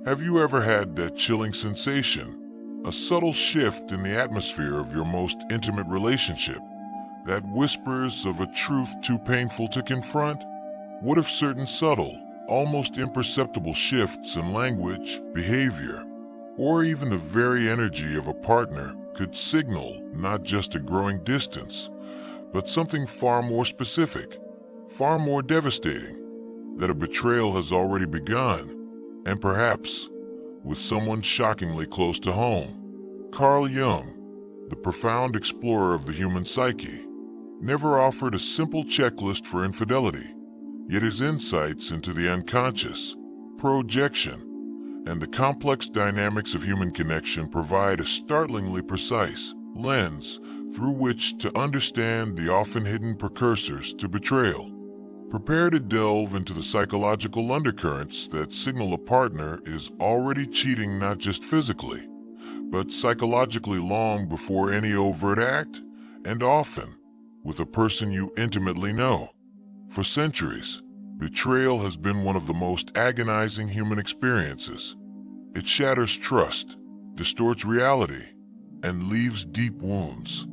Have you ever had that chilling sensation, a subtle shift in the atmosphere of your most intimate relationship, that whispers of a truth too painful to confront? What if certain subtle, almost imperceptible shifts in language, behavior, or even the very energy of a partner could signal not just a growing distance, but something far more specific, far more devastating, that a betrayal has already begun, and perhaps with someone shockingly close to home? Carl Jung, the profound explorer of the human psyche, never offered a simple checklist for infidelity, yet his insights into the unconscious, projection, and the complex dynamics of human connection provide a startlingly precise lens through which to understand the often hidden precursors to betrayal. Prepare to delve into the psychological undercurrents that signal a partner is already cheating not just physically, but psychologically long before any overt act, and often with a person you intimately know. For centuries, betrayal has been one of the most agonizing human experiences. It shatters trust, distorts reality, and leaves deep wounds.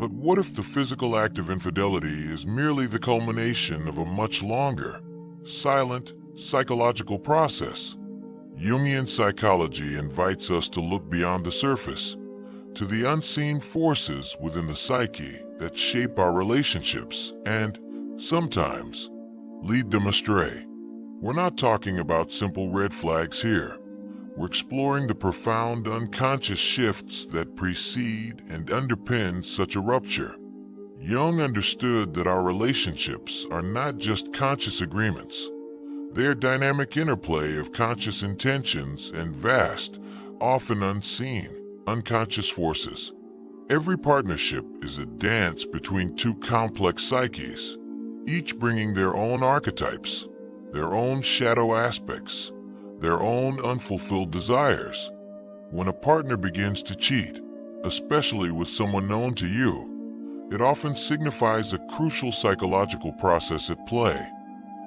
But what if the physical act of infidelity is merely the culmination of a much longer, silent, psychological process? Jungian psychology invites us to look beyond the surface, to the unseen forces within the psyche that shape our relationships and, sometimes, lead them astray. We're not talking about simple red flags here. We're exploring the profound unconscious shifts that precede and underpin such a rupture. Jung understood that our relationships are not just conscious agreements. They are dynamic interplay of conscious intentions and vast, often unseen, unconscious forces. Every partnership is a dance between two complex psyches, each bringing their own archetypes, their own shadow aspects, their own unfulfilled desires. When a partner begins to cheat, especially with someone known to you, it often signifies a crucial psychological process at play,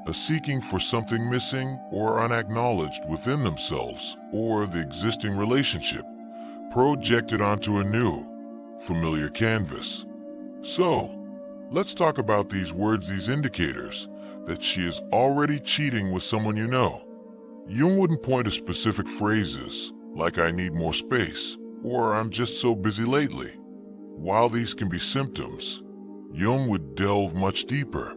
a seeking for something missing or unacknowledged within themselves or the existing relationship, projected onto a new, familiar canvas. So, let's talk about these words, these indicators that she is already cheating with someone you know. Jung wouldn't point to specific phrases like "I need more space" or "I'm just so busy lately." While these can be symptoms, Jung would delve much deeper.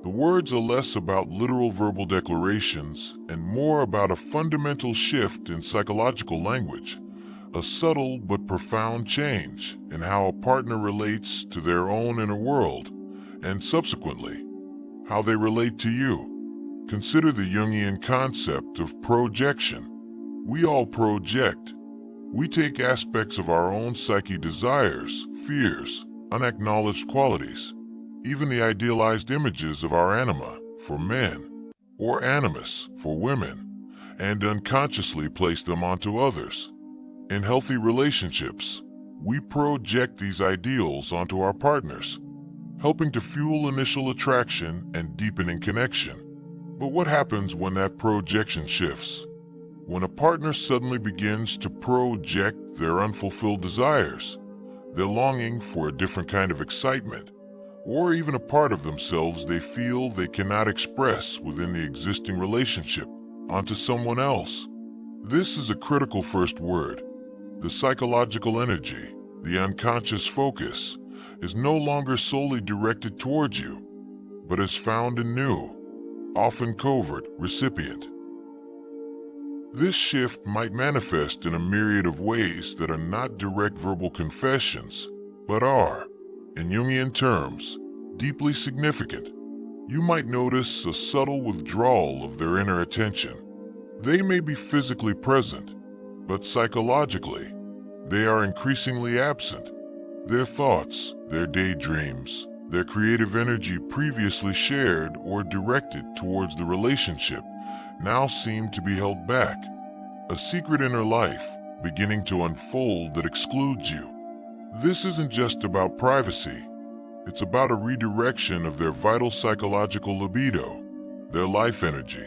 The words are less about literal verbal declarations and more about a fundamental shift in psychological language, a subtle but profound change in how a partner relates to their own inner world, and subsequently, how they relate to you. Consider the Jungian concept of projection. We all project. We take aspects of our own psyche, desires, fears, unacknowledged qualities, even the idealized images of our anima for men, or animus for women, and unconsciously place them onto others. In healthy relationships, we project these ideals onto our partners, helping to fuel initial attraction and deepening connection. But what happens when that projection shifts? When a partner suddenly begins to project their unfulfilled desires, their longing for a different kind of excitement, or even a part of themselves they feel they cannot express within the existing relationship, onto someone else. This is a critical first word. The psychological energy, the unconscious focus, is no longer solely directed towards you, but is found in new, often covert, recipient. This shift might manifest in a myriad of ways that are not direct verbal confessions, but are, in Jungian terms, deeply significant. You might notice a subtle withdrawal of their inner attention. They may be physically present, but psychologically, they are increasingly absent. Their thoughts, their daydreams, their creative energy previously shared or directed towards the relationship now seem to be held back. A secret inner life beginning to unfold that excludes you. This isn't just about privacy. It's about a redirection of their vital psychological libido, their life energy,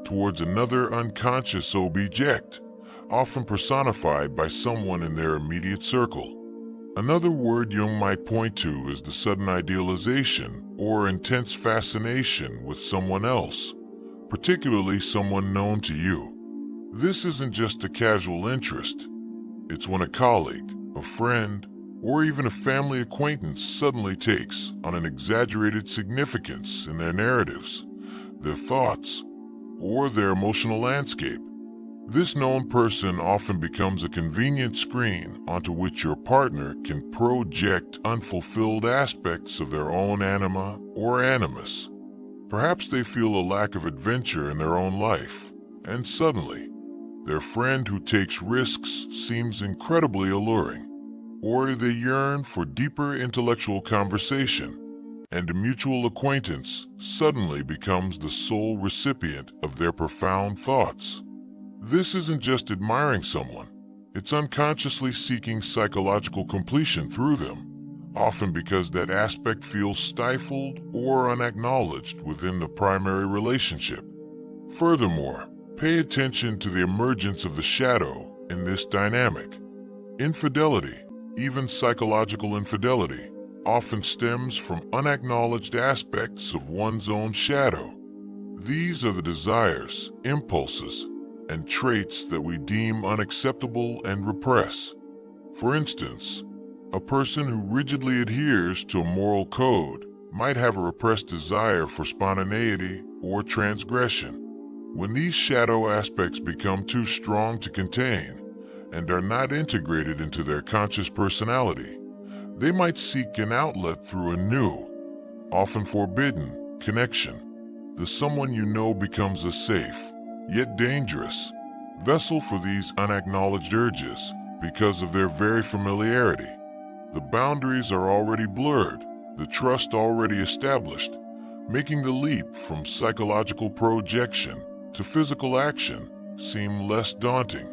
towards another unconscious object, often personified by someone in their immediate circle. Another word Jung might point to is the sudden idealization or intense fascination with someone else, particularly someone known to you. This isn't just a casual interest. It's when a colleague, a friend, or even a family acquaintance suddenly takes on an exaggerated significance in their narratives, their thoughts, or their emotional landscape. This known person often becomes a convenient screen onto which your partner can project unfulfilled aspects of their own anima or animus. Perhaps they feel a lack of adventure in their own life, and suddenly, their friend who takes risks seems incredibly alluring. Or they yearn for deeper intellectual conversation, and a mutual acquaintance suddenly becomes the sole recipient of their profound thoughts. This isn't just admiring someone, it's unconsciously seeking psychological completion through them, often because that aspect feels stifled or unacknowledged within the primary relationship. Furthermore, pay attention to the emergence of the shadow in this dynamic. Infidelity, even psychological infidelity, often stems from unacknowledged aspects of one's own shadow. These are the desires, impulses, and traits that we deem unacceptable and repress. For instance, a person who rigidly adheres to a moral code might have a repressed desire for spontaneity or transgression. When these shadow aspects become too strong to contain and are not integrated into their conscious personality, they might seek an outlet through a new, often forbidden, connection. The someone you know becomes a safe, yet dangerous, vessel for these unacknowledged urges because of their very familiarity. The boundaries are already blurred, the trust already established, making the leap from psychological projection to physical action seem less daunting.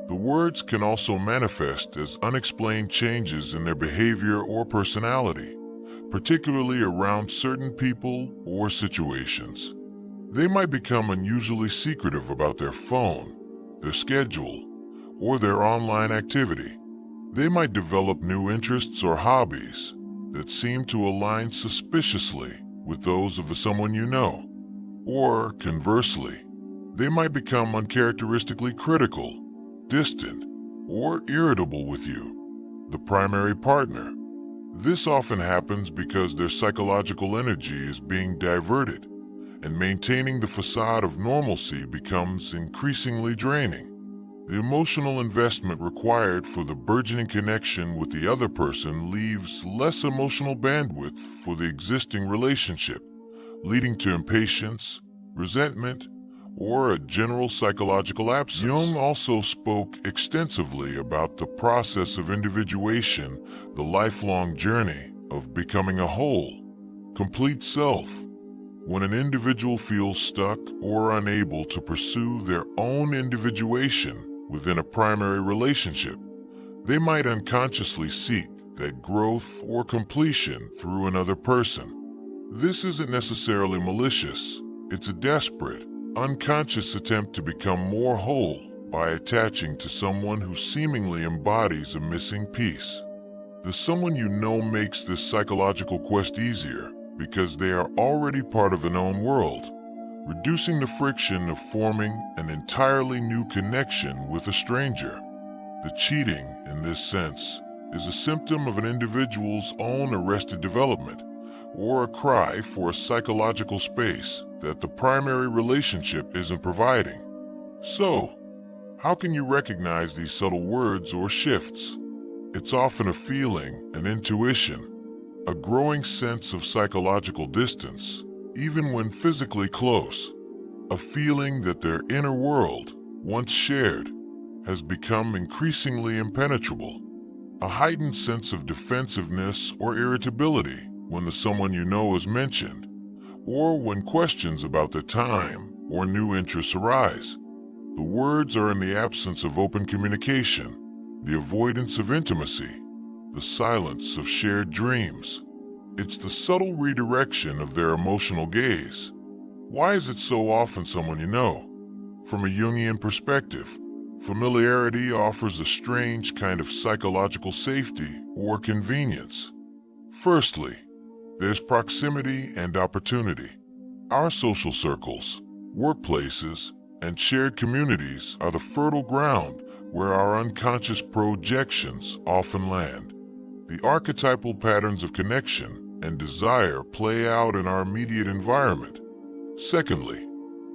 The words can also manifest as unexplained changes in their behavior or personality, particularly around certain people or situations. They might become unusually secretive about their phone, their schedule, or their online activity. They might develop new interests or hobbies that seem to align suspiciously with those of the someone you know. Or, conversely, they might become uncharacteristically critical, distant, or irritable with you, the primary partner. This often happens because their psychological energy is being diverted, and maintaining the facade of normalcy becomes increasingly draining. The emotional investment required for the burgeoning connection with the other person leaves less emotional bandwidth for the existing relationship, leading to impatience, resentment, or a general psychological absence. Jung also spoke extensively about the process of individuation, the lifelong journey of becoming a whole, complete self. When an individual feels stuck or unable to pursue their own individuation within a primary relationship, they might unconsciously seek that growth or completion through another person. This isn't necessarily malicious, it's a desperate, unconscious attempt to become more whole by attaching to someone who seemingly embodies a missing piece. The someone you know makes this psychological quest easier because they are already part of a known world, reducing the friction of forming an entirely new connection with a stranger. The cheating, in this sense, is a symptom of an individual's own arrested development, or a cry for a psychological space that the primary relationship isn't providing. So, how can you recognize these subtle words or shifts? It's often a feeling, an intuition, a growing sense of psychological distance, even when physically close, a feeling that their inner world, once shared, has become increasingly impenetrable, a heightened sense of defensiveness or irritability when the someone you know is mentioned, or when questions about their time or new interests arise. The words are in the absence of open communication, the avoidance of intimacy, the silence of shared dreams. It's the subtle redirection of their emotional gaze. Why is it so often someone you know, From a Jungian perspective, familiarity offers a strange kind of psychological safety or convenience. Firstly, there's proximity and opportunity. Our social circles, workplaces, and shared communities are the fertile ground where our unconscious projections often land. The archetypal patterns of connection and desire play out in our immediate environment. Secondly,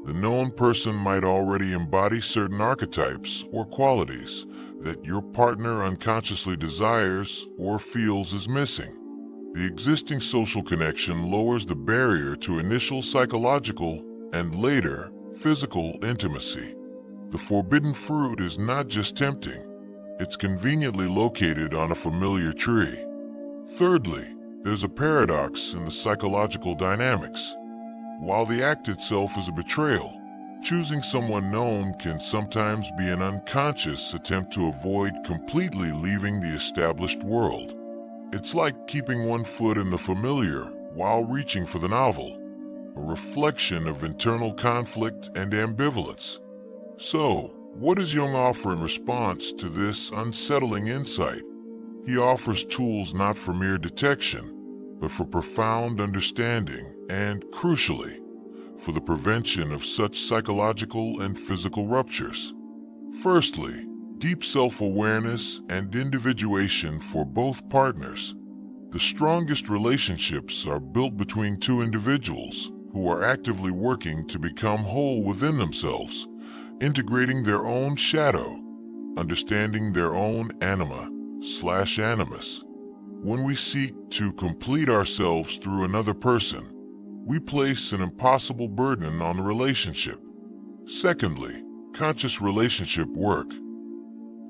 the known person might already embody certain archetypes or qualities that your partner unconsciously desires or feels is missing. The existing social connection lowers the barrier to initial psychological and later physical intimacy. The forbidden fruit is not just tempting, it's conveniently located on a familiar tree. Thirdly, there's a paradox in the psychological dynamics. While the act itself is a betrayal, choosing someone known can sometimes be an unconscious attempt to avoid completely leaving the established world. It's like keeping one foot in the familiar while reaching for the novel, a reflection of internal conflict and ambivalence. So, what does Jung offer in response to this unsettling insight? He offers tools not for mere detection, but for profound understanding and, crucially, for the prevention of such psychological and physical ruptures. Firstly, deep self-awareness and individuation for both partners. The strongest relationships are built between two individuals who are actively working to become whole within themselves, integrating their own shadow, understanding their own Anima/Animus. When we seek to complete ourselves through another person, we place an impossible burden on the relationship. Secondly, conscious relationship work.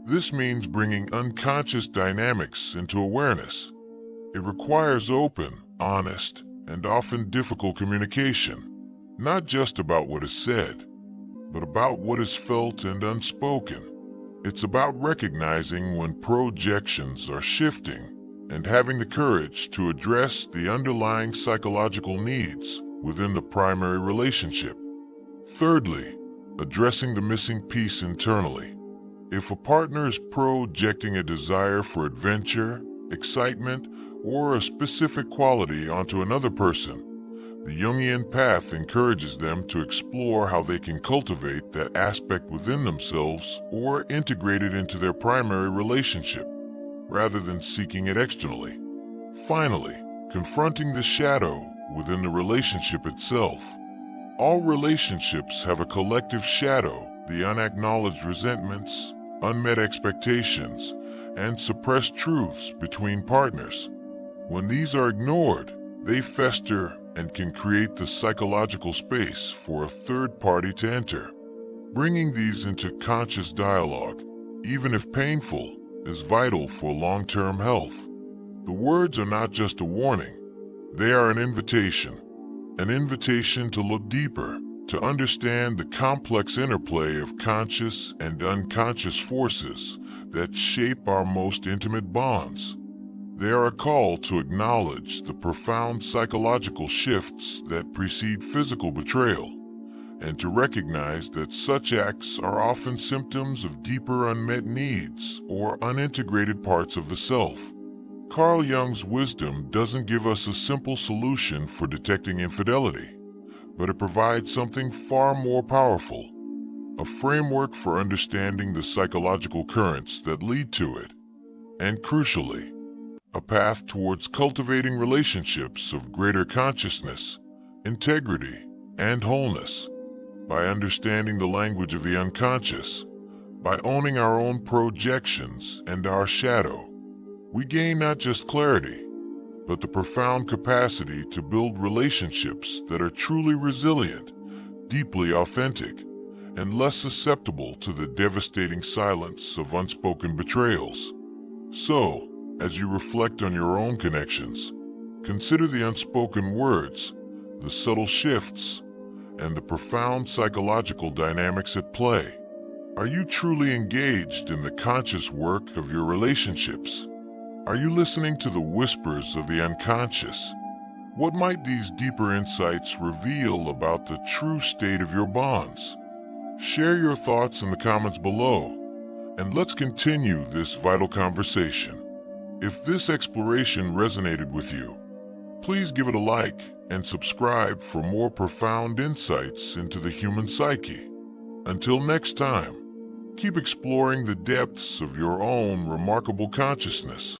This means bringing unconscious dynamics into awareness. It requires open, honest, and often difficult communication, not just about what is said, but about what is felt and unspoken. It's about recognizing when projections are shifting and having the courage to address the underlying psychological needs within the primary relationship. Thirdly, addressing the missing piece internally. If a partner is projecting a desire for adventure, excitement, or a specific quality onto another person, the Jungian path encourages them to explore how they can cultivate that aspect within themselves or integrate it into their primary relationship, rather than seeking it externally. Finally, confronting the shadow within the relationship itself. All relationships have a collective shadow, the unacknowledged resentments, unmet expectations, and suppressed truths between partners. When these are ignored, they fester and can create the psychological space for a third party to enter. Bringing these into conscious dialogue, even if painful, is vital for long-term health. The words are not just a warning, they are an invitation to look deeper, to understand the complex interplay of conscious and unconscious forces that shape our most intimate bonds. They are a call to acknowledge the profound psychological shifts that precede physical betrayal, and to recognize that such acts are often symptoms of deeper unmet needs or unintegrated parts of the self. Carl Jung's wisdom doesn't give us a simple solution for detecting infidelity, but it provides something far more powerful, a framework for understanding the psychological currents that lead to it, and crucially, a path towards cultivating relationships of greater consciousness, integrity, and wholeness. By understanding the language of the unconscious, by owning our own projections and our shadow, we gain not just clarity, but the profound capacity to build relationships that are truly resilient, deeply authentic, and less susceptible to the devastating silence of unspoken betrayals. So, as you reflect on your own connections, consider the unspoken words, the subtle shifts, and the profound psychological dynamics at play. Are you truly engaged in the conscious work of your relationships? Are you listening to the whispers of the unconscious? What might these deeper insights reveal about the true state of your bonds? Share your thoughts in the comments below, and let's continue this vital conversation. If this exploration resonated with you, please give it a like and subscribe for more profound insights into the human psyche. Until next time, keep exploring the depths of your own remarkable consciousness.